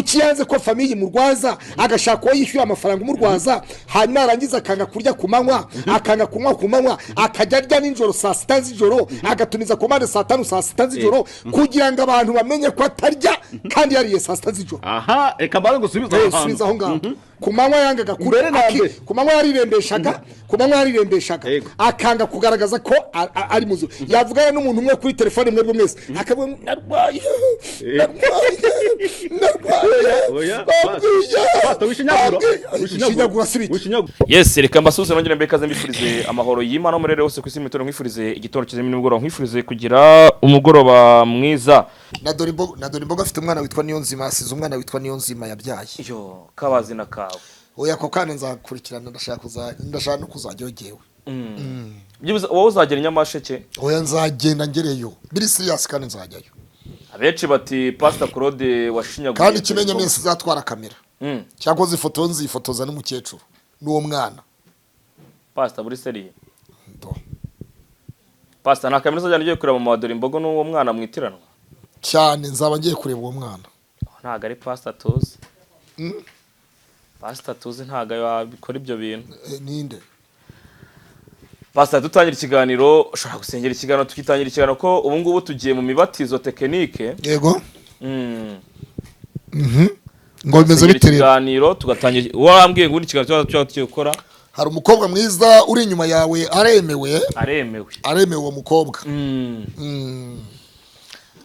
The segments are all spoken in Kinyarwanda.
kuki yanze ko famiye murwaza agashaka uwo yishyura amafaranga umurwaza hanyuma arangiza akanga kurya ku manywa akanga kunywa ku manywa akajya arya nijoro saa sita z'ijoro agatumiza komande saa tanu saa sita z'ijoro kugira ngo abantu bamenye ko atarya kandi yariye saa sita z'ijoro. Aha reka mbaze gusubiza aho ngaho ku manywa yangaga ku manywa yarirembeshaga akanga kugaragaza ko ari muzu yavugana n'umuntu umwe kuri telefone mwebwe mwese akavuga narwaye yes reka mbasuze nongere mbekaze mbifurize amahoro y'Imana mu rero hose ku isi mitoro mwifurize igitoro kize n'umugoroba mwifurize kugira umugoroba mwiza. na dore imboga afite umwana witwa Niyonzima asize umwana witwa Niyonzima yabyaye yo kabazi na kawe oya ko kana nzakurikirana ndashaka no kuzajya yogewe wowe uzagera Nyamasheke oya nzagenda ngereyo biri serious kandi nzajyayo abenshi bati Pastor Claude washinyaguye kandi kimenye mese zatwara kamera cyakoze ifoto nzifotoza n'umukecuru n'uwo mwana Pastor buri seriye Pastor na kamera zajyana ngiye kureba mu dore imbogo n'uwo mwana mwitiranwa cyane nzaba ngiye kureba uwo mwana ntago ari Pastor tuzi Pastor tuzi ntago yabikora ibyo bintu ninde Pastor dutangira ikiganiro ushobora gusengera ikiganiro tukitangira ikiganiro ko ubu ngubu tugiye mu mibatizo tekinike yego ngo bimeze biterera ikiganiro tugatangira warambwiye ngo ikiganiro cyo gukora hari umukobwa mwiza uri inyuma yawe aremewe uwo mukobwa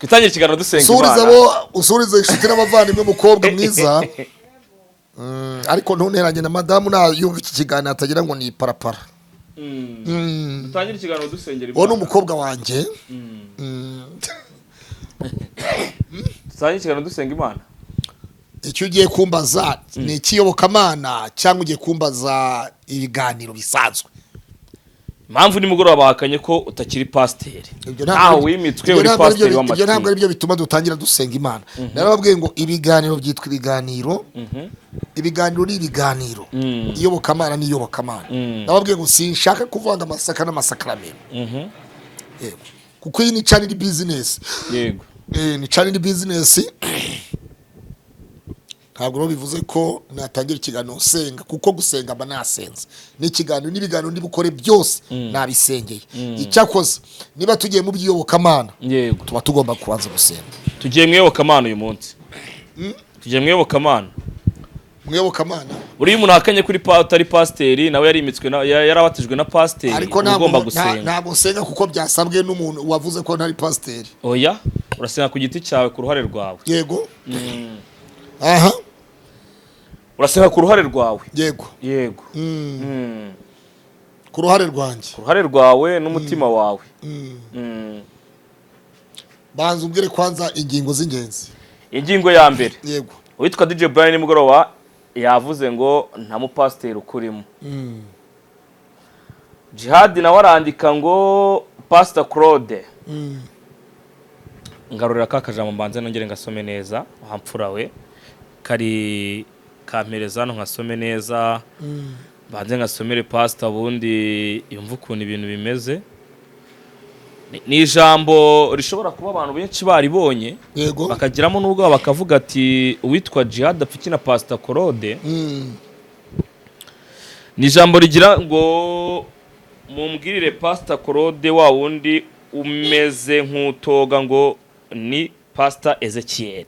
Kitangira ikiganiro dusenga Imana usurize inshuti n'abavandimwe umukobwa mwiza ariko ntunteranye na madamu na yumva iki kiganiro atagira ngo ni parapara dutangira ikiganiro dusengera Imana uwo n'umukobwa wanjye dutangira ikiganiro dusenga Imana icyo ugiye kumbaza ni ikiyobokamana cyangwa ugiye kumbaza ibiganiro bisanzwe impamvu ni mugoroba bahakanye ko utakiri pasiteri ntaho wimitswe uri pasiteri w'amatwi ibyo ntabwo ari byo bituma dutangira dusenga Imana narababwiye ngo ibiganiro byitwa ibiganiro ni ibiganiro iyobokamana ni iyobokamana narababwiye ngo sinshaka kuvanga amasaka n'amasakaramentu kuko iyi ni channel business yego ni channel business ntabwo no bivuze ko natangira ikiganiro senga kuko gusenga aba nasenze n'ibiganiro ndi bukore byose nabisengeye icyakoze niba tugiye mu by'iyobokamana yego tuba tugomba kubanza gusenga tugiye mwiyobokamana uyu munsi tugiye mwiyobokamana buri umuntu akanye kuri atari pasiteri nawe yarimitswe yarabatijwe na pasiteri ariko ntabwo senga kuko byasabwe n'umuntu wavuze ko ntari pasiteri oya urasenga ku giti cyawe ku ruhare rwawe yego aha urasenga ku ruhare rwawe yego ku ruhare rwawe n'umutima wawe banza umbwire kwanza ingingo z'ingenzi ingingo ya mbere yego witwa DJ Brian nimugoroba yavuze ngo nta mupasiteri ukurimo Jihad nawe arandika ngo Pastor Claude ngarurira kakajambo mbanze nongere ngasome neza wampfura we kari kampereza hano nkasome neza banze ngasomere pastor bundi yumva ukuntu ibintu bimeze ni ijambo rishobora kuba abantu benshi baribonye bakagiramo n'ubwo bakavuga ati uwitwa Jihad apfiki na Pastor Claude ni ijambo rigira ngo mumbwirire Pastor Claude wa wundi umeze nk'utoga ngo ni Pastor Ezekiel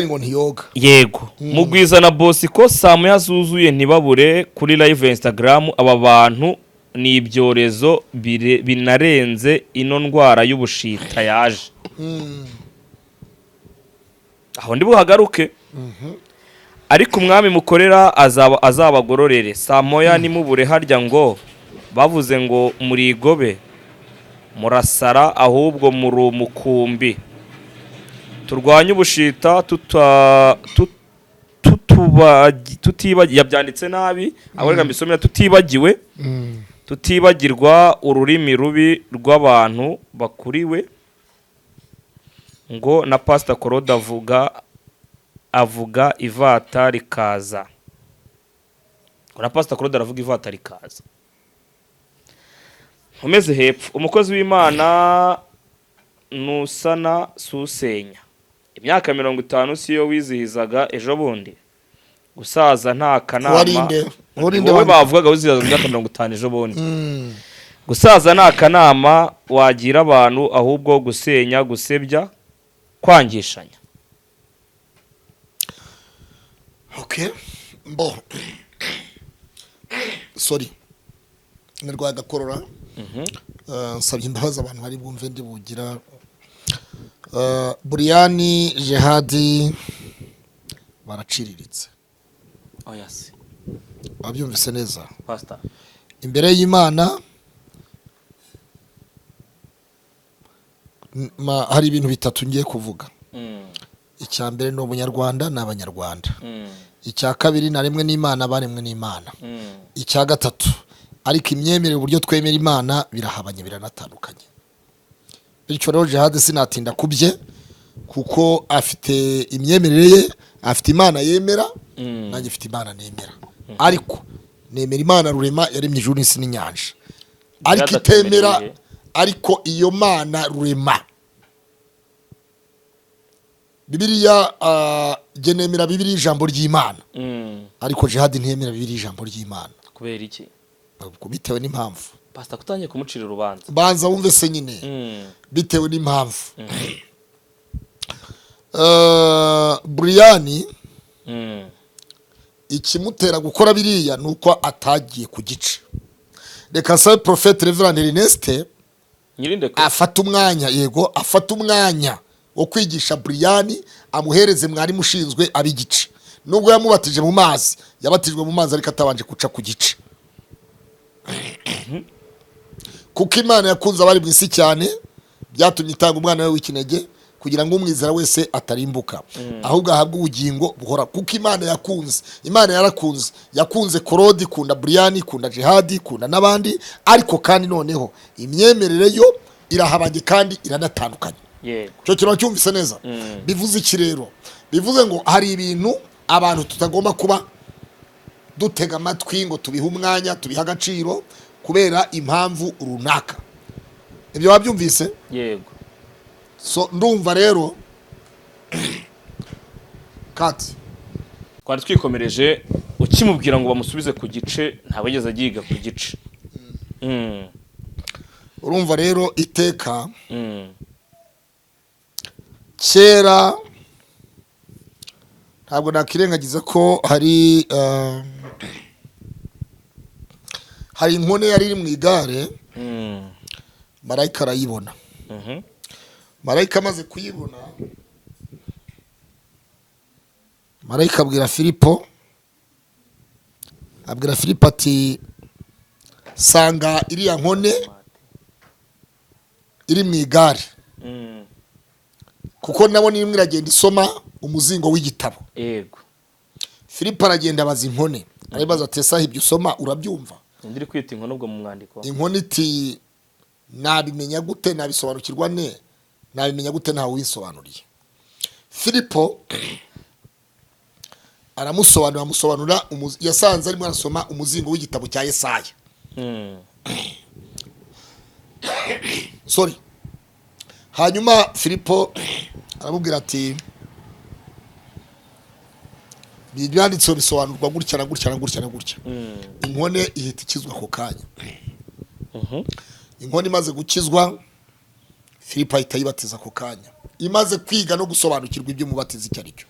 ngo ntiyoga yego mugwiza na Bosiko saa moya zuzuye ntibabure kuri live Instagram aba bantu ni ibyorezo binarenze ino ndwara y'ubushita yaje aho ndi buhagaruke ariko umwami mukorera azabagororere saa moya nimubure harya ngo bavuze ngo murigobe murasara ahubwo muri umukumbi turwanye ubushita tutibagiwe yabyanditse nabi ahorega mbisomera tutibagirwa ururimi rubi rw'abantu bakuriwe ngo na Pastor Claude avuga ivata rikaza na Pastor Claude aravuga ivata rikaza nkomeze hepfo umukozi w'Imana nusana susenya imyaka 50 siyo wizihizaga ejo bundi gusaza nta kanama wowe bavugaga wizihizaga imyaka 50 ejo bundi gusaza nta kanama wagira abantu ahubwo gusenya gusebya kwangishanya. Okay, mbo sorry nirwaye gakorora nsabye imbabazi abantu bari bumve ndi bugira Brian Jihadi baraciriritse. Yes. Wabyumvise neza Pastor. Imbere y'Imana hari ibintu bitatu ngiye kuvuga. Icya mbere no Bunyarwanda n'Abanyarwanda. Icya kabiri na rimwe n'Imana baremwe n'Imana. Icya gatatu ariko imyemerere uburyo twemera Imana birahabanye biranatandukanye. Bityo rero Jihad sinatinda kubye kuko afite imyemerere ye, afite Imana yemera, nanjye afite Imana nemera. Ariko nemera Imana rurema yaremye ijuru n'isi n'inyanja. Ariko itemera ariko iyo Mana rurema Bibiliya genemera Bibiliya ijambo ry'Imana. Ariko Jihad ntiyemera Bibiliya ijambo ry'Imana. Kubera iki? Bitewe n'impamvu. Pastor kutangiye kumucira urubanza. Banza wumve se nyine. Bitewe n'impamvu. Brian ikimutera gukora biriya nuko atagiye ku gice. Reka sabe Prophet Reverend Ernest afata umwanya yego afata umwanya wo kwigisha Brian amuhereze mwari mushinzwe abigice. Nubwo yamubatije mu mazi yabatijwe mu mazi ariko atabanje kuca ku gice. Kuko Imana yakunze abari mwisi cyane byatumye itanga umwana we w'ikinege kugira ngo umwizera wese atarimbuka ahubwo ahabwe ubugingo buhora. Kuko Imana yakunze, Imana yarakunze, yakunze Korodi, kunda Brian, kunda Jihad, kunda nabandi, ariko kandi noneho imyemerere yo irahabanye kandi iranatandukanye. Cyo kintu cyumvise neza. Bivuze iki rero? Bivuze ngo hari ibintu abantu tutagomba kuba dutega amatwi ngo tubihe umwanya tubiha agaciro kubera impamvu runaka. Ibyo wabyumvise? Yego. So ndumva rero kati kwari twikomereje ukimubwira ngo bamusubize ku gice ntabageze agiga ku gice. Urumva rero iteka kera ntabwo nakirengagiza ko hari inkone yari iri mu igare marayika arayibona. Marayika amaze kuyibona marayika abwira Filipo ati sanga iriya nkone iri mu igare kuko nabona imwe iragenda isoma umuzingo w'igitabo. Yego. Filipo aragenda abaza inkone arabaza ati sahi ibyo usoma urabyumva? Ndiri kwita inkone ubwo mu mwandiko. Inkone iti nabimenya gute nabisobanukirwa ne nabimenya gute ntawe wisobanuriye. Filipo aramusobanura yasanze arimo arasoma umuzingo w'igitabo cya Yesaya. Sorry. Hanyuma Filipo aramubwira ati byanditse bisobanurwa gutya na gutya na gutya na gutya. Inkone ihita ikizwa ko kanya. Inkone imaze gukizwa Filipo ahita yibatiza ko kanya. Imaze kwiga no gusobanukirwa ibyo mubatiza icyo ari cyo.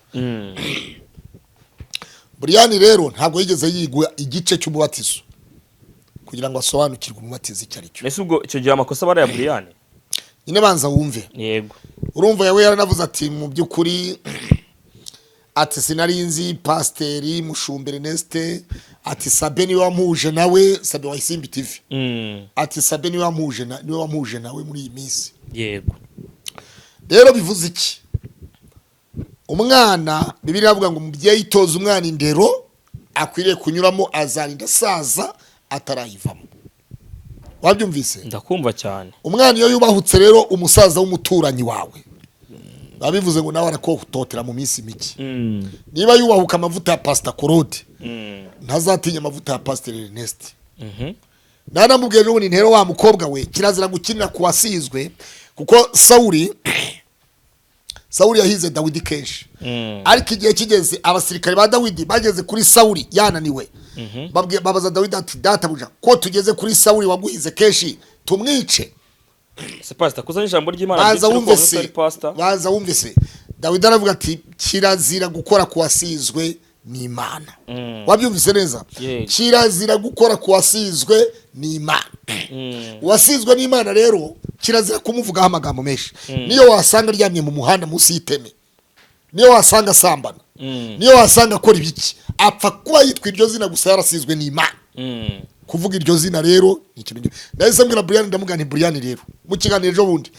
Brian rero ntabwo yigeze yigwa igice cy'umubatizo kugira ngo asobanukirwe umubatiza icyo ari cyo. Ese ubwo icyo gihe amakosa bara ya Brian nyine banza wumve. Yego. Urumva yawe yaranavuze ati mu byukuri ati sinarinzi Pasteur Mushumbere Ernest ati Sabe ni wamuje nawe Sabe wa Isimbi TV. Ati Sabe ni wamuje nawe muri iyi minsi. Yego. Rero bivuze iki? Umwana Bibiliya avuga ngo umubyeyi itoza umwana indero akwiriye kunyuramo azarinda saza atarayivamo. Wabyumvise? Ndakumva cyane. Umwana iyo yubahutse rero umusaza w'umuturanyi wawe babivuze ngo nawe arakototera mu minsi mike. Niba yubahuka amavuta ya Pastor Korodi ntazatinya amavuta ya Pastor Ernest. Nanamubwiye ngo ni ntero wa mukobwa we kirazira gukinira kuwasizwe kuko Sawuli yahize Dawidi kenshi ariko igihe kigeze abasirikare ba Dawidi bageze kuri Sawuli yananiwe babaza Dawidi ati databuja ko tugeze kuri Sawuli waguhize kenshi tumwice se pastor kuzanye ijambo ry'Imana baza wumvise Dawidi aravuga ati kirazira gukora kuwasizwe n'Imana wabyumvise neza kirazira gukora kuwasizwe n'Imana wasizwe n'Imana rero kirazira kumuvugaho amagambo menshi niyo wasanga ryamye mu muhanda munsi y'iteme niyo wasanga sambana niyo wasanga akora ibiki apfa kuba yitwa iryo zina gusa yarasizwe n'Imana kuvuga iryo zina rero ikintu ndahise mbwira Brian ndamuga nti Brian rero mu kiganiro ejo bundi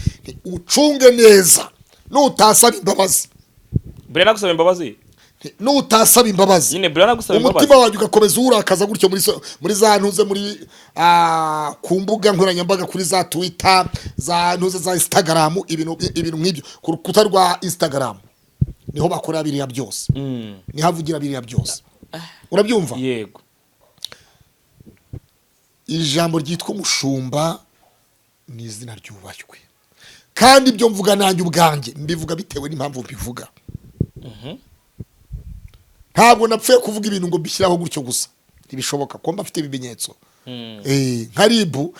ucunge neza nutasaba imbabazi Brian agusaba imbabazi nutasaba imbabazi nyine Brian agusaba imbabazi umutima wawe ugakomeza urakaza gutyo muri za ntuze muri ku mbuga nkoranyambaga kuri za Twitter za ntuze za Instagram ibintu nk'ibyo ku rukuta rwa Instagram niho bakora biriya byose niho avugira biriya byose urabyumva yego ijambo ryitwa umushumba ni izina ryubashywe kandi ibyo mvuga nanjye ubwanjye mbivuga bitewe n'impamvu mbivuga ntabwo napfuye kuvuga ibintu ngo bishyiraho gutyo gusa ntibishoboka ko mba afite ibimenyetso nka ribu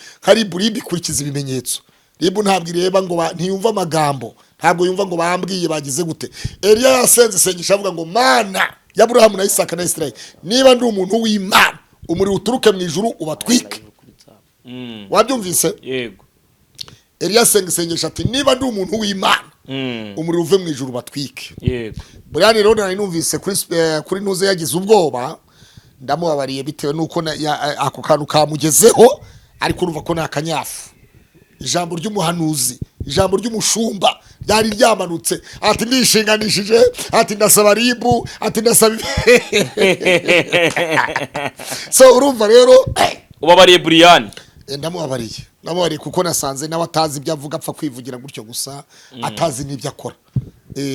ikurikiza ibimenyetso ribu ntabwo ireba ngo ntiyumva amagambo ntabwo yumva ngo bambwiye bagize gute Eliya yasenze isengesho avuga ngo mana ya Aburahamu na Isaka na Isirayeli niba ndi umuntu w'Imana umuriro uturuke mu ijuru ubatwike wabyumvise yego Eliya asenga isengesho ati niba ndi umuntu w'Imana umuriro uve mu ijuru batwike yego Brian rero nari numvise kuri ntuze yagize ubwoba ndamubabariye bitewe nuko ako kantu kamugezeho ariko urumva ko nakanyafu ijambo ry'umuhanuzi ijambo ry'umushumba ryari ryamanutse ati ndishinganishije ati ndasaba ribu ati ndasaba so urumva rero ubabariye Brian ndamubabariye kuko nasanze nawe atazi ibyo avuga apfa kwivugira gutyo gusa atazi n'ibyo akora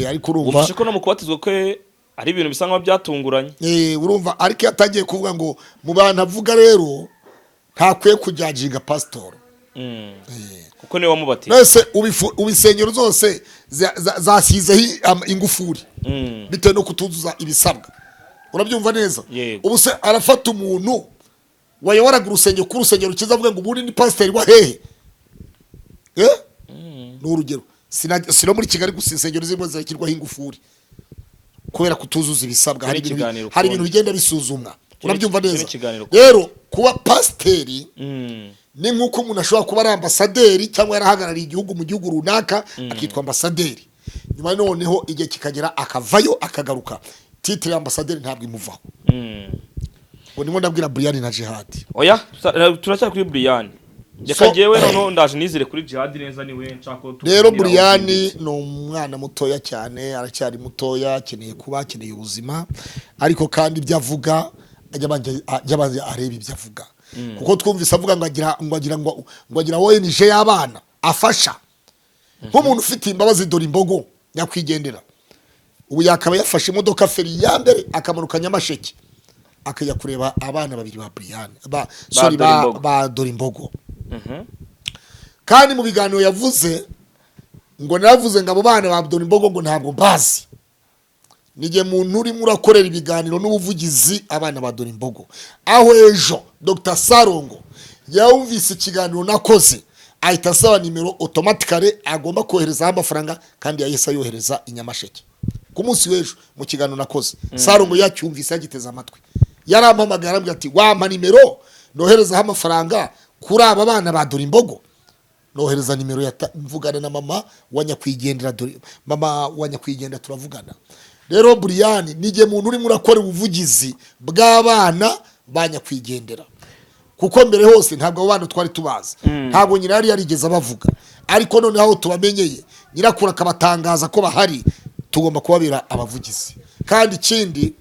ariko urumva ufashe ko no mu kubatizwa kwe ari ibintu bisa nkaho byatunguranye urumva ariko yatangiye kuvuga ngo mu bantu avuga rero ntakwiye kujyajiga pastor kuko niwe wamubatiye nese ubisengero zose zasizeho ingufuri bitewe no kutuzuza ibisabwa urabyumva neza ubu se arafata umuntu wayobora urusengero ku rusengero kizavuga ngo ubundi ni pastor wa hehe n'urugero sino muri Kigali gusa insengero zimwe zakirwaho ingufuri kubera kutuzuza ibisabwa hari ibintu bigenda bisuzumwa urabyumva neza rero kuba pasteri ni nkuko umuntu ashobora kuba ari ambasaderi cyangwa yarahagarariye igihugu mu gihugu runaka akitwa ambasaderi nyuma noneho igihe kikagera akavayo akagaruka titre y'ambasaderi ntabwo imuvaho ngo ndimo ndabwira Brian na Jihad oya turacyari kuri Brian reka jewe noneho ndaje nizire kuri Jihad neza niwe nshako rero Brian ni umwana mutoya cyane aracyari mutoya akeneye kuba akeneye ubuzima ariko kandi ibyo avuga ajya areba ibyo avuga kuko twumvise avuga ngo agira ONG y'abana afasha nk'umuntu ufite imbabazi dore imbogo nyakwigendera ubu yakaba yafashe imodoka feri ya mbere akamanuka Nyamasheke akajya kureba abana babiri ba Brian ba dore imbogo kandi mu biganiro yavuze ngo navuze ngo abo bana ba dore imbogo ngo ntabwo mbazi nige muntu urimo urakorera ibiganiro n'ubuvugizi abana ba dore imbogo aho ejo Dr Sarongo yawumvise ikiganiro nakoze ahita asaba nimero automatically agomba koherezaho amafaranga kandi yahise ayohereza Inyamasheke ku munsi w'ejo mu kiganiro nakoze Sarongo yacyumvise yagiteza amatwi yarampamagara arambwira ati wampa nimero noherezaho amafaranga kuri aba bana ba dore imbogo nohereza nimero mvugana na mama wa nyakwigendera turavugana rero Brian nige muntu urimo urakora ubuvugizi bw'abana ba nyakwigendera kuko mbere hose ntabwo abo bana twari tubaza ntabwo nyina yari yarigeze abavuga ariko none aho tubamenyeye nyirakura akabatangaza ko bahari tugomba kubabira abavugizi kandi ikindi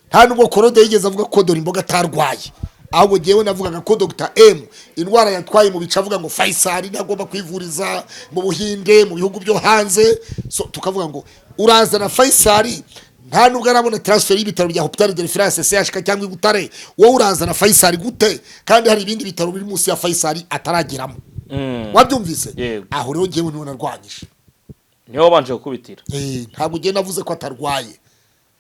nta nubwo Korode yigeze avuga ko dore imboga atarwaye ahubwo jewe navugaga ko Dr M indwara yatwaye mu bica avuga ngo Faisal ntagomba kwivuriza mu Buhinde mu bihugu byo hanze so tukavuga ngo urazana Faisal nta nubwo arabona transfer y'ibitaro bya Hopital de France CHK cyangwa Igutare wowe urazana Faisal gute kandi hari ibindi bitaro biri munsi ya Faisal atarageramo wabyumvise aho rero jewe niwe narwanyije niho wabanje gukubitira. Ntabwo ugenda avuze ko atarwaye,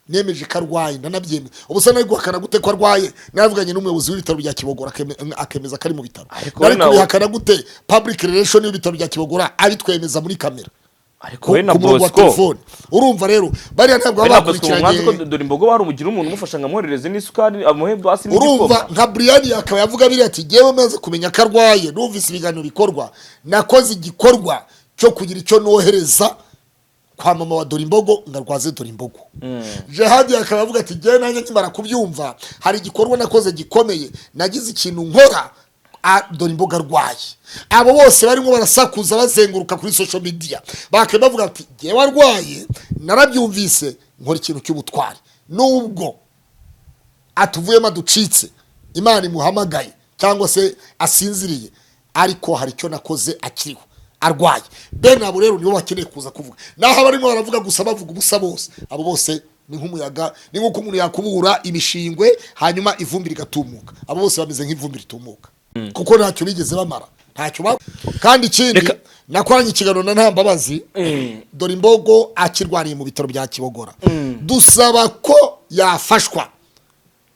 nemeje ko arwaye ndanabyemeye. Ubusa nari guhakana gute ko arwaye? Navuganye n'umuyobozi w'ibitaro bya Kibogora akemeza ko ari mu bitaro. Nari kubihakana gute public relation y'ibitaro bya Kibogora abitwemeza muri kamera? Ariko we na Bosco urumva rero bariya ntabwo babakurikiranye ko dore imbogo hari umugira umuntu umufasha nkamwoherereza n'isukari amuhe basi n'igikoma. Urumva nka Brian akaba yavuga biri ati jewe maze kumenya ko arwaye numvise ibiganiro bikorwa nakoze igikorwa cyo kugira icyo nohereza kwa mama wa Dorimbogo ngarwaze Dorimbogo. Jehadi akaba avuga ati jewe nanjye nkimara kubyumva hari igikorwa nakoze gikomeye nagize ikintu nkora Dorimbogo arwaye. Abo bose barimo barasakuza bazenguruka kuri social media bakaba bavuga ati jewe arwaye narabyumvise nkora ikintu cy'ubutwari nubwo atuvuyemo ducitse Imana imuhamagaye cyangwa se asinziriye ariko hari icyo nakoze akiriho arwaye. Bene abo rero nibo bakeneye kuza kuvuga naho barimo baravuga gusa bavuga ubusa bose. Abo bose ni nk'umuyaga, ni nk'uko umuntu yakubura imishingwe hanyuma ivumbi rigatumuka. Abo bose bameze nk'ivumbi ritumuka kuko ntacyo bigeze bamara, ntacyo kandi ikindi nakoranye ikiganiro na Ntambabazi Dorimbogo akirwaniye mu bitaro bya Kibogora. Dusaba ko yafashwa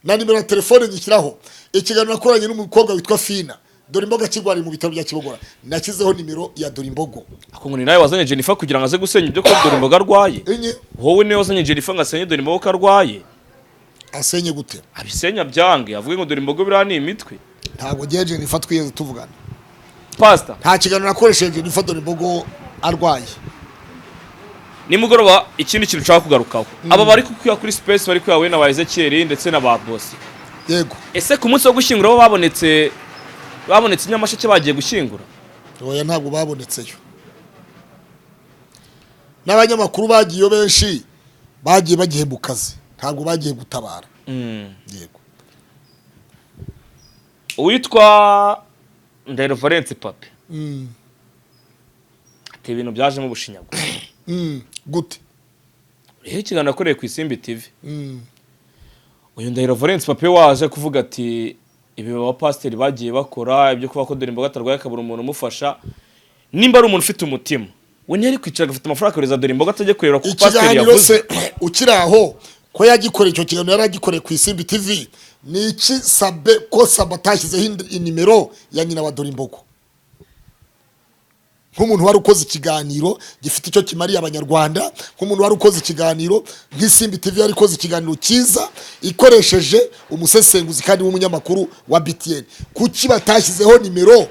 na nimero ya telefone nyishyiraho. Ikiganiro nakoranye n'umukobwa witwa Fina Dorimbogo akirwaniye mu bitaro bya Kibogora nakizeho nimero ya Dorimbogo. Ako ni nawe wazanye Jennifer kugira ngo aze gusenya ibyo ko Dorimbogo arwaye. Wowe niwe wazanye Jennifer ngasenye Dorimbogo ko arwaye. Asenye gute? Abisenya byange avuge ngo Dorimbogo birani imitwe. Ntabwo giye Jennifer twiyeze tuvugana. Pastor nta kiganiro nakoresheje Jennifer Dorimbogo arwaye. Nimugoroba ikindi kintu ushaka kugarukaho aba bari kukuya kuri space bari kuyawe na Ezekiel ndetse na ba boss. Yego. Ese ku munsi wo gushyingura bo babonetse Nyamasheke bagiye gushyingura? Oya ntabwo babonetseyo. N'abanyamakuru bagiye benshi bagiye bagiye mu kazi ntabwo bagiye gutabara. Yego. Uwitwa Ndahiro Valence Pape ati ibintu byajemo ubushinyaguro. Gute? Ikiganiro nakoreye ku Isimbi TV. Uyu Ndahiro Valence Pape waje kuvuga ati ibi baba pasiteri bagiye bakora ibyo kuba ko Dorimbogo atarwaye akabura umuntu umufasha nimba ari umuntu ufite umutima we ntiyari kwicara agafite amafaranga akoreza Dorimbogo atajye kureba ko pasiteri yavuze. Ukiraho ko yagikoreye icyo kiganiro yaragikoreye ku Isimbi TV ni iki Sabe ko sabatashyizeho inimero ya nyina wa Dorimbogo nk'umuntu wari ukoze ikiganiro gifite icyo kimariye abanyarwanda, nk'umuntu wari ukoze ikiganiro nk'Isimbi TV yari ikoze ikiganiro cyiza ikoresheje umusesenguzi kandi w'umunyamakuru wa BTN. Kuki batashyizeho nimero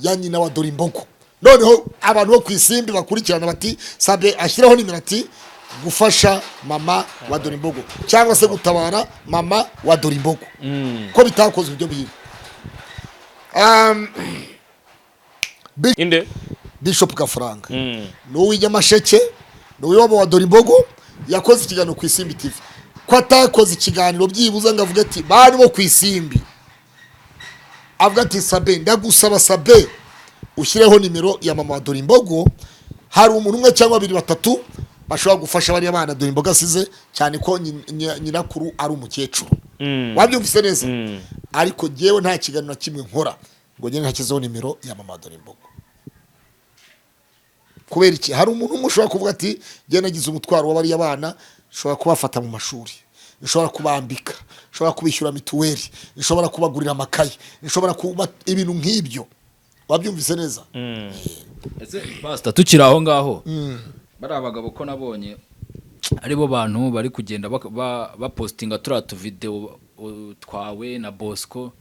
ya nyina wa Dorimbogo? Noneho abantu bo ku Isimbi bakurikirana bati Sabe ashyiraho nimero ati gufasha mama wa Dorimbogo cyangwa se gutabara mama wa Dorimbogo. Ko bitakozwe ibyo bihe. Inde Bishop Gafaranga n'uwi Nyamasheke n'uwi wa Dorimbogo yakoze ikiganiro ku Isimbi TV. Ko atakoze ikiganiro byibuza ngavuga ati bari bo ku Isimbi avuga ati Sabe ndagusaba Sabe ushyireho nimero ya mama wa Dorimbogo, hari umuntu umwe cyangwa babiri batatu bashobora gufasha bari abana Dorimbogo asize cyane ko nyirakuru ari umukecuru. Wabyumvise neza? Ariko jewe nta kiganiro kimwe nkora ngo ngene ntakizeho nimero ya mama wa Dorimbogo. Kubera iki? Hari umuntu umushobora kuvuga ati je nagize umutwaro w'abari abana, shobora kubafata mu mashuri, nshobora kubambika, nshobora kubishyura mituweli, nshobora kubagurira amakaye, nshobora kuba ibintu nk'ibyo. Wabyumvise neza? Ese pastor tukira aho ngaho bari abagabo ko nabonye aribo bantu bari kugenda bapostinga turatu video twawe na Bosco,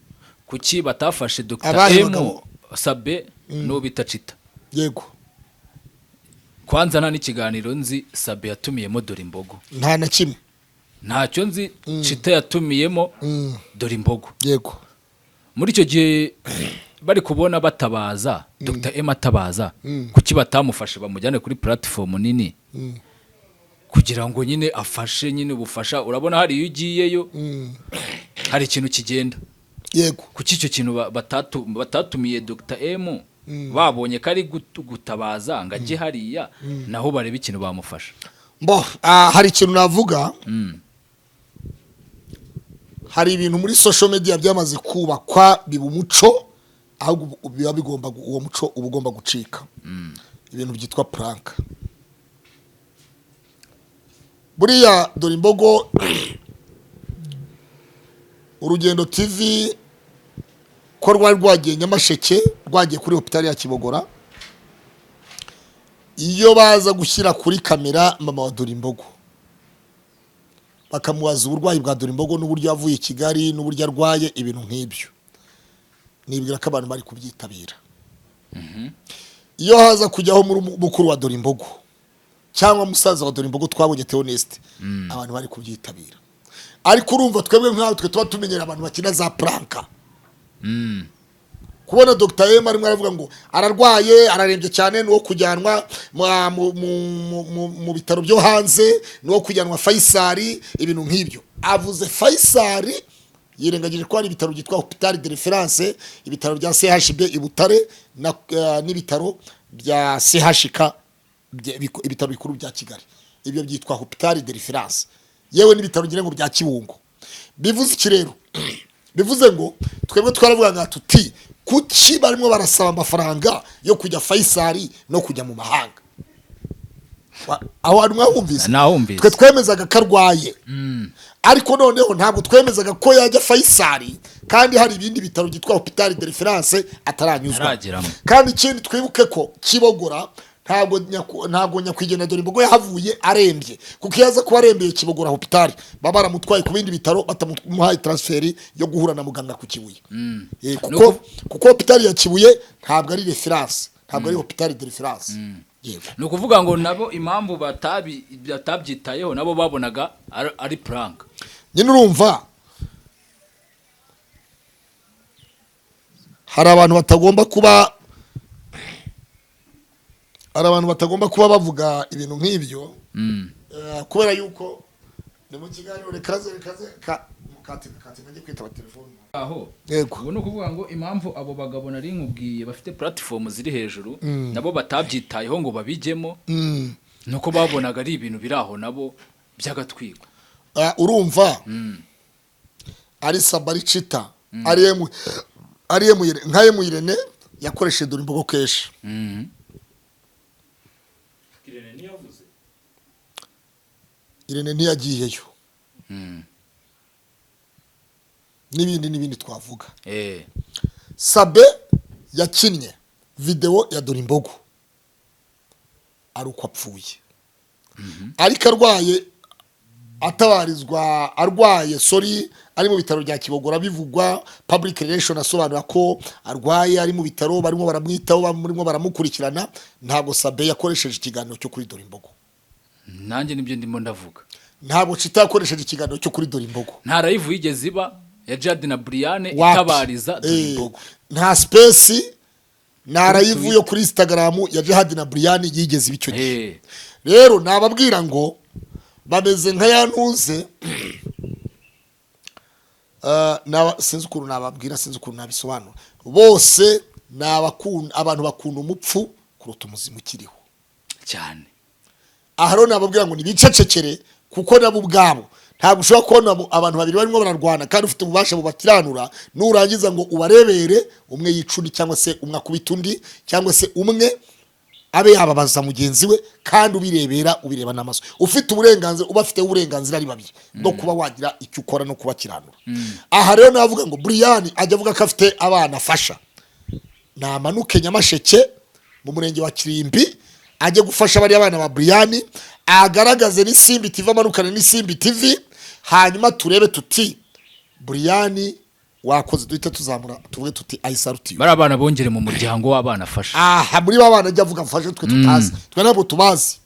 kuki batafashe Dr. M Sabe no bitacita? Yego. Kwanza nta n'ikiganiro nzi Sabe yatumiyemo Dorimbogo. Nta na kimwe. Ntacyo nzi Chita yatumiyemo Dorimbogo. Yego. Muri icyo gihe bari kubona batabaza Dr. M atabaza kuki batamufashe bamujyane kuri platform nini kugira ngo nyine afashe nyine ubufasha. Urabona hari iyo ugiyeyo hari ikintu kigenda. Yego. Kuki icyo kintu batatumiye Dr. M babonye kari gutabaza ngaje hariya naho bareba ikintu bamufasha. Hari ikintu navuga. Hari ibintu muri social media byamaze kubakwa biba umuco ahubwo biba bigomba uwo muco ubugomba gucika. Ibintu byitwa prank. buriya dore imbogo Urugendo TV ko rwari rwagiye Nyamasheke rwagiye kuri hopitali ya Kibogora iyo baza gushyira kuri kamera mama wa dore imbogo bakamubaza uburwayi bwa dore imbogo n'uburyo yavuye i Kigali n'uburyo arwaye ibintu nk'ibyo nibwira ko abantu bari kubyitabira iyo haza kujyaho mukuru wa dore imbogo cyangwa musaza wa dore imbogo twabonye Theoneste abantu bari kubyitabira ariko urumva twebwe nk'aho twe tuba tumenyera abantu bakina za pranka kubona Dr. M arimo aravuga ngo ararwaye ararembye cyane no kujyanwa mu bitaro byo hanze no kujyanwa Faisal ibintu nk'ibyo avuze Faisal yirengagije ko ari ibitaro byitwa Hopital de Reference ibitaro bya CHB ibutare n'ibitaro bya CHK ibitaro bikuru bya Kigali ibyo byitwa Hopital de Reference yewe n'ibitaro ngira ngo bya Kibungo bivuze iki rero bivuze ngo twebwe twaravuga nga tuti kuki barimo barasaba amafaranga yo kujya Faisal no kujya mu mahanga aho ari mwumvise twe twemezaga karwaye ariko noneho ntabwo twemezaga ko yajya Faisal kandi hari ibindi bitaro byitwa Hopital de Reference ataranyuzwa kandi ikindi twibuke ko Kibogora ntabwo nyakwigendera dore imbogo yahavuye arembye kuko yaza kuba arembeye Kibogora Hopital baba baramutwaye ku bindi bitaro batamuhaye transferi yo guhura na muganga ku Kibuye kuko Hopital ya Kibuye ntabwo ari reference ntabwo ari Hopital de Reference ni ukuvuga ngo nabo impamvu batabyitayeho nabo babonaga ari prank nyine urumva hari abantu batagomba kuba bavuga ibintu nk'ibyo kubera yuko ni mu kiganiro rekaze mukati najye kwitaba telefone aho yego ni ukuvuga ngo impamvu abo bagabo nari nkubwiye bafite platform ziri hejuru nabo batabyitayeho ngo babijyemo nuko babonaga ari ibintu biraho nabo by'agatwiko urumva ari Sabari Chita ari nkaye mu Irene yakoresheje dore imbogo kesha Irene ntiyagiyeyo n'ibindi twavuga Sabe yakinnye video ya dore imbogo ari uko apfuye ariko arwaye atabarizwa arwaye ari mu bitaro bya Kibogora bivugwa public relation asobanura ko arwaye ari mu bitaro barimo baramwitaho barimo baramukurikirana ntabwo Sabe yakoresheje ikiganiro cyo kuri dore imbogo nanjye nibyo ndimo ndavuga ntabwo Chita yakoresheje ikiganiro cyo kuri dore imbogo nta live yigeze iba ya Jad na Brian itabariza dore imbogo nta space nta live yo kuri Instagram ya Jad na Brian yigeze ibicyo gihe rero nababwira ngo bameze nka yantuze sinzi ukuntu nababwira sinzi ukuntu nabisobanura bose abantu bakunda umupfu kuruta umuzimu ukiriho cyane aharo nababwira ngo nibicecekere kuko nabo ubwabo ntabwo ushobora kubona abantu babiri barimo bararwana kandi ufite ububasha bubakiranura nurangiza ngo ubarebere umwe yicuni cyangwa se umwe akubita undi cyangwa se umwe abe yababaza mugenzi we kandi ubireba n'amaso ufite uburenganzira ubafite uburenganzira ari babiri no kuba wagira icyo ukora no kubakiranura aha rero navuga ngo Brian ajya avuga ko afite abana afasha namanuke Nyamasheke mu murenge wa Kirimbi ajye gufasha bari abana ba Brian agaragaze n'Isimbi TV amanukane n'Isimbi TV hanyuma turebe tuti Brian wakoze duhita tuzamura tuvuge tuti I salute you bari abana bongere mu muryango w'abana afasha muri babana ajya avuga afashe twe tutazi twe ntabwo tubazi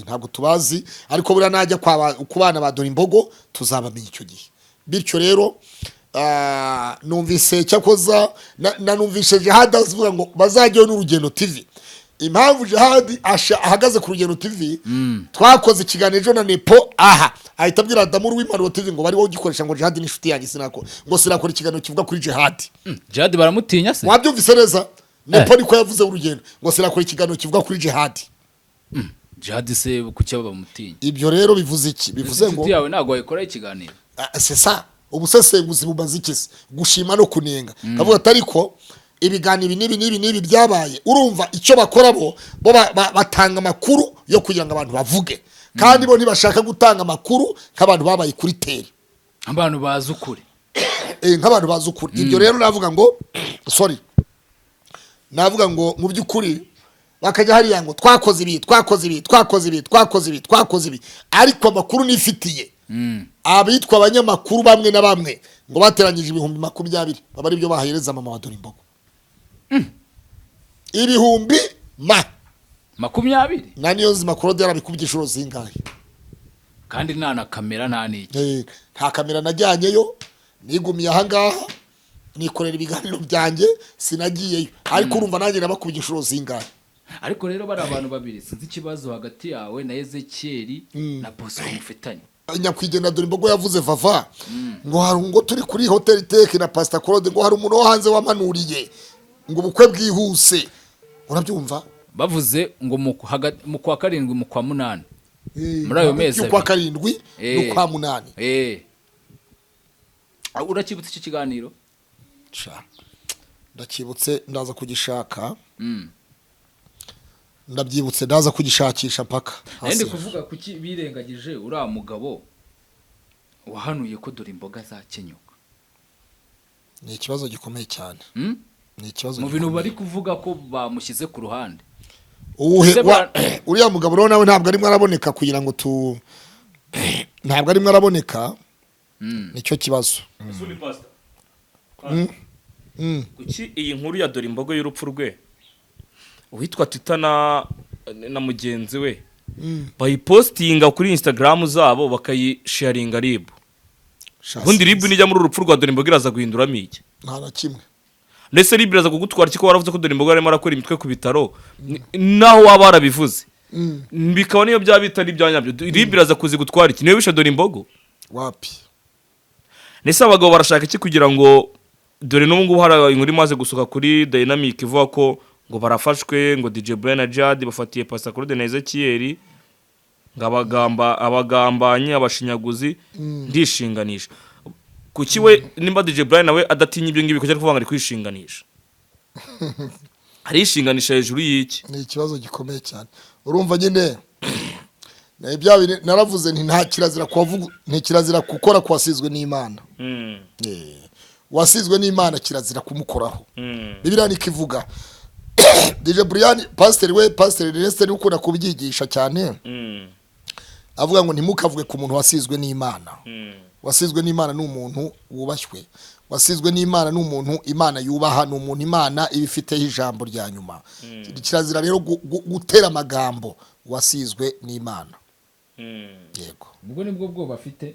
ntabwo tubazi ariko bura najya ku bana ba dore imbogo tuzabamenya icyo gihe bityo rero numvise cyakoza nanumvise Jihad avuga ngo bazajyeho n'Urugendo TV impamvu Jihad ahagaze ku Rugendo TV twakoze ikiganiro na Nepo ahita abwira Adamu w'Impanuro TV ngo bari wo gikoresha ngo Jihad n'inshuti yanjye ngo sirakora ikiganiro kivuga kuri Jihad Jihad baramutinya se wabyumvise neza Nepo niko yavuze Urugendo ngo sirakora ikiganiro kivuga kuri Jihad Jihad se kucyo bamutinya ibyo rero bivuze iki bivuze ngo inshuti yawe ntago yakora ikiganiro c'est ça ubusesenguzi bubazikise gushima no kunenga kavuga atariko ibiganiro nibi byabaye urumva icyo bakora bo batanga makuru yo kugira ngo abantu bavuge kandi bo ntibashaka gutanga amakuru nk'abantu babaye kuri teri, abantu bazi ukuri, nk'abantu bazi ukuri. Ibyo rero navuga ngo mu by'ukuri bakajya hariya ngo twakoze ibi, ariko amakuru nifitiye abitwa abanyamakuru bamwe na bamwe ngo bateranyije 20,000 baba ari byo bahereza mama wa Dorimbogo. 20,000 na niyo nzima Claude yarabikubye inshuro zingahe, kandi nta na kamera nta n'iki, nta kamera najyanyeyo, nigumiye ahangaha nikorera ibiganiro byanjye sinagiyeyo, ariko urumva nanjye nabakubye inshuro zingahe. ariko rero bari abantu babiri, sinzi ikibazo hagati yawe na Ezekiel na Bosco mufitanye. Nyakwigendera Dorimbogo yavuze vava ngo hari ngo turi kuri Hotel Tech na Pastor Claude ngo hari umuntu wo hanze wamanuriye ngo ubukwe bwihuse, urabyumva bavuze ngo mu kwa 7 mu kwa 8 muri ayo mezi kwa 7 no kwa 8. Urakibutse iki kiganiro? Ndakibutse, ndaza kugishaka. Ndabyibutse, ndaza kugishakisha paka. Nende kuvuga kuki birengagije uriya mugabo wahanuye ko Dorimbogo azakenyuka. Ni ikibazo gikomeye cyane. Ni ikibazo mu bintu bari kuvuga ko bamushyize ku ruhande. Uriya mugabo rero nawe ntabwo arimwe araboneka kugira ngo ntabwo arimwe araboneka. Nicyo kibazo. Kuki iyi nkuru ya Dorimbogo y'urupfu rwe uwitwa Twitter na mugenzi we bayipostinga kuri Instagram zabo bakayisharinga RIB. Ubundi RIB nijya muri urupfu rwa Dorimbogo iraza guhinduramo iki? Nta na kimwe. Ndetse RIB iraza kugutwara kiko waravuze ko Dorimbogo arimo arakora imitwe ku bitaro naho waba warabivuze. Bikaba niyo byabita ari byanyabyo. RIB iraza kuzigutwara iki? Niyo bisha Dorimbogo wapi? Nese abagabo barashaka iki kugira ngo dore n'ubu ngubu hari inkuru imaze gusoka kuri Dynamic ivuga ko ngo barafashwe ngo DJ Brian na Jad bafatiye Pastor Claude na Ezekiel ngo abagambanyi abashinyaguzi ndishinganisha. Kuki we nimba DJ Brian nawe adatinya ibyo ngibi kujya kuvuga ari kwishinganisha? Ari ishinganisha hejuru y'iki? Ni ikibazo gikomeye cyane. Urumva nyine na ibya naravuze nti nta kirazira kuvuga, nti kirazira gukora kwasizwe n'Imana. Wasizwe n'Imana kirazira kumukoraho. Bibiliya nikivuga DJ Brian Pastor Ernest ni ukunda kubyigisha cyane. Avuga ngo ntimukavuge ku muntu wasizwe n'Imana. Wasizwe n'Imana n'umuntu wubashywe. Wasizwe n'Imana n'umuntu Imana yubaha, n'umuntu Imana ibifiteho ijambo rya nyuma. Kirazira rero gutera amagambo wasizwe n'Imana. Yego. Ubwo nibwo bwo bafite.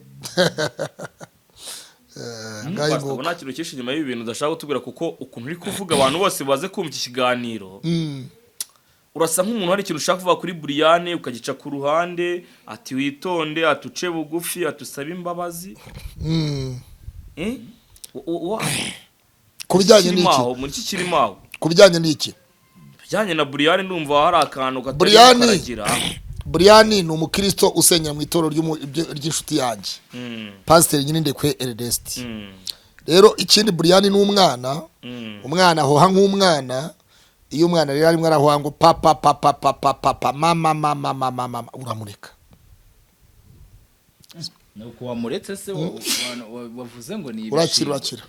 Pastor bona kintu cyinshi nyuma y'ibintu udashaka gutubwira kuko ukuntu uri kuvuga abantu bose baze kumva iki kiganiro. Urasa nk'umuntu hari ikintu ushaka kuvuga kuri Brian ukagica ku ruhande ati witonde atuce bugufi atusabe imbabazi. Kubijyanye n'iki? Muri iki kirimo aho. Kubijyanye n'iki? Bijyanye na Brian ndumva hari akantu kataragira. Brian ni umukristo usenya mu itoro ry'inshuti yanjye. Pastor nyine Ndekwe Ernest. Rero ikindi Brian ni umwana. Umwana ahoha nk'umwana. Iyo umwana rero arimo arahoha ngo papa mama uramureka. Nuko wamuretse se wavuze ngo ni urakira.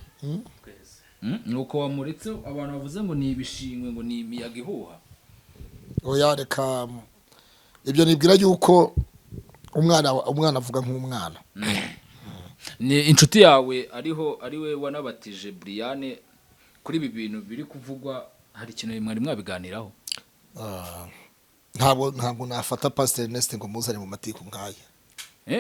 Nuko wamuretse abantu bavuze ngo ni ibishingwe ngo ni imiyaga ihuha. Oya reka ibyo nibwira yuko umwana avuga nk'umwana. Ni inshuti yawe ariwe wanabatije Brian kuri ibi bintu biri kuvugwa, hari ikintu mwari mwabiganiraho? Ntabwo nafata Pastor Ernest ngo muzane mu matiko nk'aya.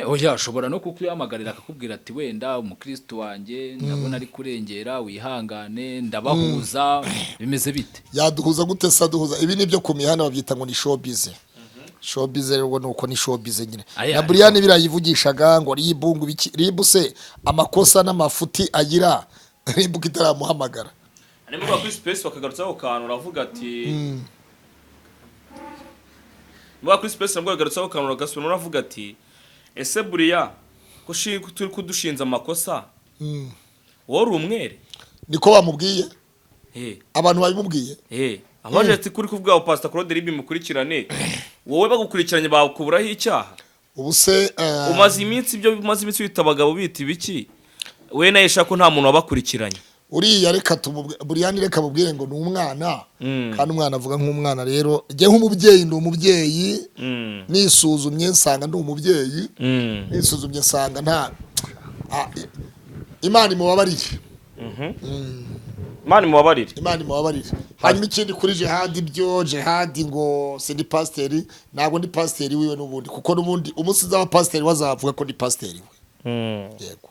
Oya ashobora no kukwihamagarira akakubwira ati wenda umukristo wanjye ndabona ari kurengera wihangane ndabahuza bimeze bite? Yaduhuza gute saduhuza? Ibi nibyo ku mihanda babyita ngo ni showbiz. Showbiz rero nuko ni showbiz nyine. Na Brian birayivugishaga ngo RIB se amakosa n'amafuti agira RIB kitaramuhamagara. Arimo kwa space bakagarutsa aho kantu uravuga ati Mwa kuri space nabwo bagarutsa aho kantu uragasubira uravuga ati ese Brian ko turi kudushinza amakosa wori umwere niko bamubwiye abantu babimubwiye amaje ati kuri kuvuga Pastor Claude RIB mukurikirane wowe bagukurikiranye bakuburaho icyaha ubuse umaze iminsi wita abagabo bita ibiki we nayo shako nta muntu wabakurikiranye uriya reka Buriyani reka mubwire ngo ni umwana kandi umwana avuga nk'umwana rero njye nk'umubyeyi ndi umubyeyi nisuzumye nsanga ndi umubyeyi nisuzumye nsanga nta Imana imubabarire Imana imubabarire hanyuma ikindi kuri Jihad ngo sindi pasiteri ntabwo ndi pasiteri wiwe n'ubundi kuko n'ubundi umunsi z'aba pasiteri wazavuga ko ndi pasiteri we yego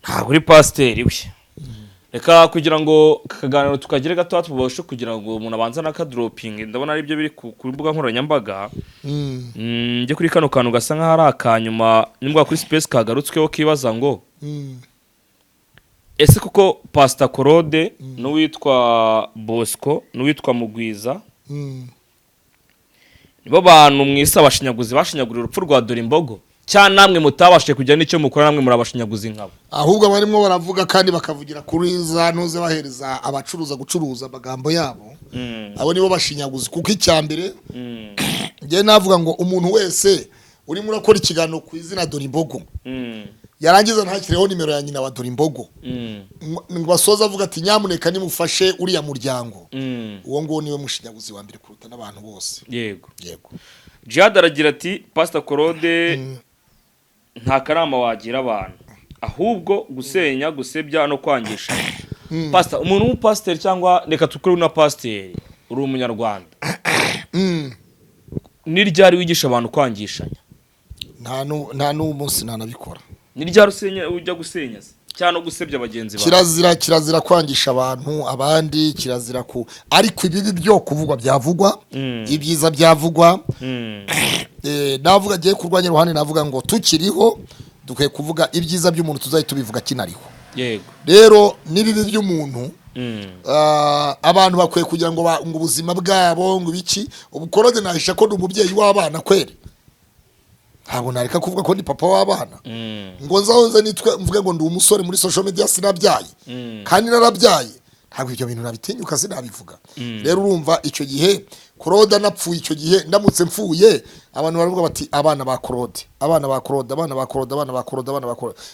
ntabwo uri pasiteri we reka kugira ngo kaganiro tukagire gato tubashe kugira ngo umuntu abanza n'akadroping ndabona ari byo biri ku mbuga nkoranyambaga njye kuri kano kantu gasa nk'aho ari akanyuma nimbwa kuri space kagarutsweho kibaza ngo ese kuko Pastor Claude n'uwitwa Bosco n'uwitwa Mugwiza nibo bantu mwisa abashinyaguzi bashinyagurira urupfu rwa Dorimbogo cyane namwe mutabashije kujya n'icyo mukora namwe muri abashinyaguzi nkabo ahubwo barimo baravuga kandi bakavugira kuri za ntuze bahereza abacuruza gucuruza amagambo yabo abo nibo bashinyaguzi kuko icyambere ngiye navuga ngo umuntu wese urimo urakora ikiganiro ku izina Dorimbogo yarangiza ntakireho nimero ya nyina wa Dorimbogo ngo basoza avuga ati nyamuneka nimufashe uriya muryango uwo ngo niwe mushinyaguzi wa mbere kuruta n'abantu bose yego Jihad aragira ati Pastor Claude nta karama wagira abantu ahubwo gusenya gusebya no kwangisha Pastor umuntu w'umupasiteri cyangwa reka tukuri na pasiteri uri umunyarwanda ni ryari wigisha abantu kwangishanya nta n'umunsi ntanabikora ni ryari ujya gusenya cyane gusebya abagenzi bawe kirazira kwangisha abantu abandi kirazira ku ariko ibibi byo kuvugwa byavugwa ibyiza byavugwa navuga giye kurwanya ruhande navuga ngo tukiriho dukwiye kuvuga ibyiza by'umuntu tuzahita tubivuga kinariho yego rero nibibi by'umuntu abantu bakwiye kugira ngo ubuzima bwabo ngo biki ubukorode nahisha ko ndi umubyeyi w'abana kwere ntabwo nareka kuvuga ko ndi papa w'abana ngo nzahoze nitwe mvuge ngo ndi umusore muri social media sinabyaye kandi narabyaye ntabwo ibyo bintu nabitinyuka sinabivuga rero urumva icyo gihe Claude napfuye icyo gihe ndamutse mfuye abantu baravuga bati abana ba Claude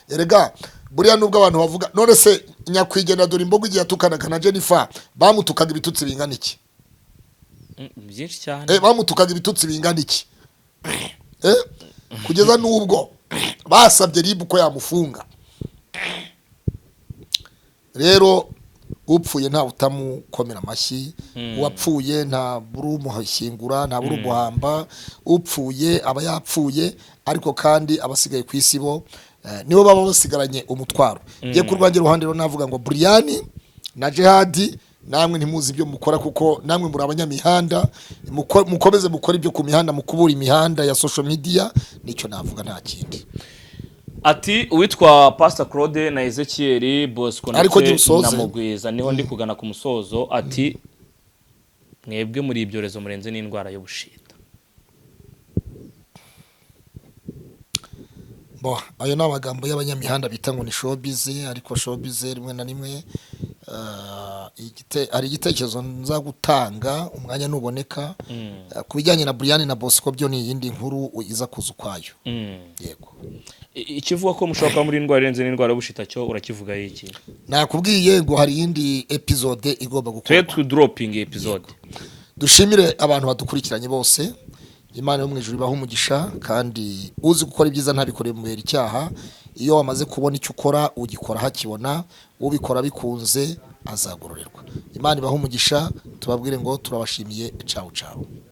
erega buriya nubwo abantu bavuga none se nyakwigena Dorimbogo igihe atukanaga na Jennifer bamutukaga ibitutsi bingana iki byinshi cyane bamutukaga ibitutsi bingana iki kugeza n'ubwo basabye ribu ko yamufunga rero upfuye nta utamukomera amashyi uwapfuye nta burumuhashyingura nta burumuhamba upfuye aba yapfuye ariko kandi abasigaye ku isi bo nibo baba basigaranye umutwaro ngiye kurwangira uruhande rero navuga ngo Buriyani na Jihad namwe ntimuzi ibyo mukora kuko namwe muri abanyamihanda mukomeze mukora ibyo ku mihanda mukubura imihanda ya social media nicyo navuga nta kindi ati uwitwa Pastor Claude na Ezekiel Bosco na Mugwiza niho ndi kugana ku musozo ati mwebwe muri ibyorezo murenze n'indwara y'ubushita ayo ni amagambo y'abanyamihanda bita ngo ni showbiz ariko showbiz rimwe na rimwe hari igitekerezo nza gutanga umwanya nuboneka ku bijyanye na Buriyani na Bosco byo ni iyindi nkuru iza kuza ukwayo yego ikivuga ko mushobora muri indwara irenze n'indwara y'ubushita cyo urakivuga iki nakubwiye ngo hari iyindi episode igomba gukorwa to dropping episode dushimire abantu badukurikiranye bose Imana yo mu ijuru ibaho umugisha kandi uzi gukora ibyiza ntabikoreye mu bera icyaha iyo wamaze kubona icyo ukora ugikora hakibona ubikora bikunze azagororerwa Imana ibaho umugisha tubabwire ngo turabashimiye ciao ciao